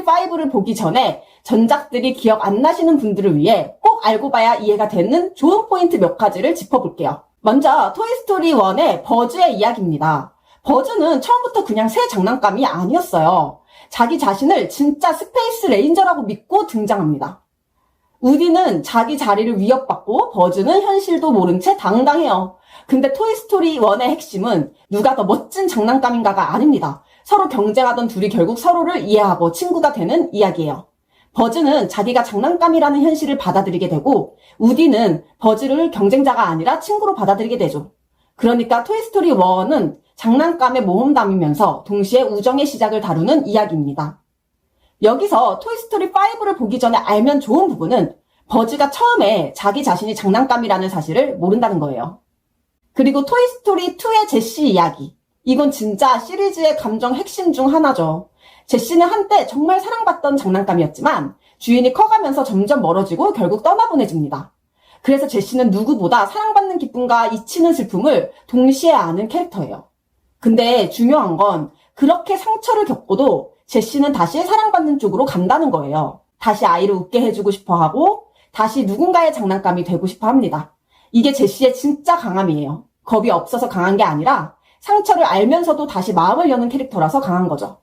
토이스토리5를 보기 전에 전작들이 기억 안 나시는 분들을 위해 꼭 알고 봐야 이해가 되는 좋은 포인트 몇 가지를 짚어볼게요. 먼저 토이스토리 1의 버즈의 이야기입니다. 버즈는 처음부터 그냥 새 장난감이 아니었어요. 자기 자신을 진짜 스페이스 레인저라고 믿고 등장합니다. 우디는 자기 자리를 위협받고 버즈는 현실도 모른 채 당당해요. 근데 토이스토리 1의 핵심은 누가 더 멋진 장난감인가가 아닙니다. 서로 경쟁하던 둘이 결국 서로를 이해하고 친구가 되는 이야기예요. 버즈는 자기가 장난감이라는 현실을 받아들이게 되고 우디는 버즈를 경쟁자가 아니라 친구로 받아들이게 되죠. 그러니까 토이스토리 1은 장난감의 모험담이면서 동시에 우정의 시작을 다루는 이야기입니다. 여기서 토이스토리 5를 보기 전에 알면 좋은 부분은 버즈가 처음에 자기 자신이 장난감이라는 사실을 모른다는 거예요. 그리고 토이스토리 2의 제시 이야기. 이건 진짜 시리즈의 감정 핵심 중 하나죠. 제시는 한때 정말 사랑받던 장난감이었지만 주인이 커가면서 점점 멀어지고 결국 떠나보내집니다. 그래서 제시는 누구보다 사랑받는 기쁨과 잊히는 슬픔을 동시에 아는 캐릭터예요. 근데 중요한 건 그렇게 상처를 겪고도 제시는 다시 사랑받는 쪽으로 간다는 거예요. 다시 아이를 웃게 해주고 싶어 하고 다시 누군가의 장난감이 되고 싶어 합니다. 이게 제시의 진짜 강함이에요. 겁이 없어서 강한 게 아니라 상처를 알면서도 다시 마음을 여는 캐릭터라서 강한 거죠.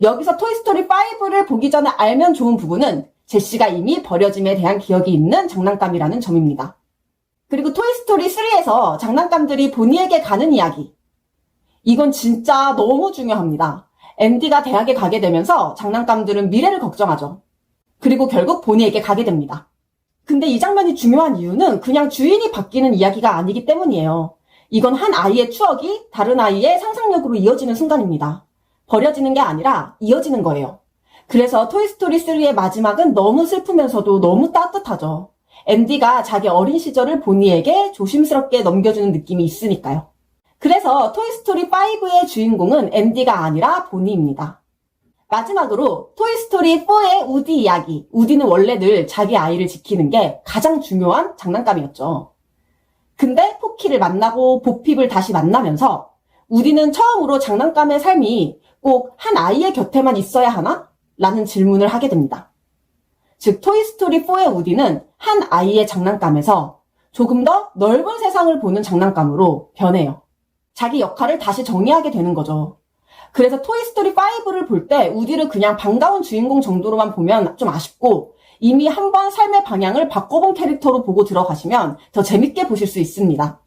여기서 토이스토리 5를 보기 전에 알면 좋은 부분은 제시가 이미 버려짐에 대한 기억이 있는 장난감이라는 점입니다. 그리고 토이스토리 3에서 장난감들이 보니에게 가는 이야기. 이건 진짜 너무 중요합니다. 앤디가 대학에 가게 되면서 장난감들은 미래를 걱정하죠. 그리고 결국 보니에게 가게 됩니다. 근데 이 장면이 중요한 이유는 그냥 주인이 바뀌는 이야기가 아니기 때문이에요. 이건 한 아이의 추억이 다른 아이의 상상력으로 이어지는 순간입니다. 버려지는 게 아니라 이어지는 거예요. 그래서 토이스토리 3의 마지막은 너무 슬프면서도 너무 따뜻하죠. 앤디가 자기 어린 시절을 보니에게 조심스럽게 넘겨주는 느낌이 있으니까요. 그래서 토이스토리 5의 주인공은 앤디가 아니라 보니입니다. 마지막으로 토이스토리 4의 우디 이야기. 우디는 원래 늘 자기 아이를 지키는 게 가장 중요한 장난감이었죠. 근데 포키를 만나고 보핍을 다시 만나면서 우디는 처음으로 장난감의 삶이 꼭 한 아이의 곁에만 있어야 하나? 라는 질문을 하게 됩니다. 즉 토이스토리 4의 우디는 한 아이의 장난감에서 조금 더 넓은 세상을 보는 장난감으로 변해요. 자기 역할을 다시 정의하게 되는 거죠. 그래서 토이스토리 5를 볼 때 우디를 그냥 반가운 주인공 정도로만 보면 좀 아쉽고 이미 한번 삶의 방향을 바꿔본 캐릭터로 보고 들어가시면 더 재밌게 보실 수 있습니다.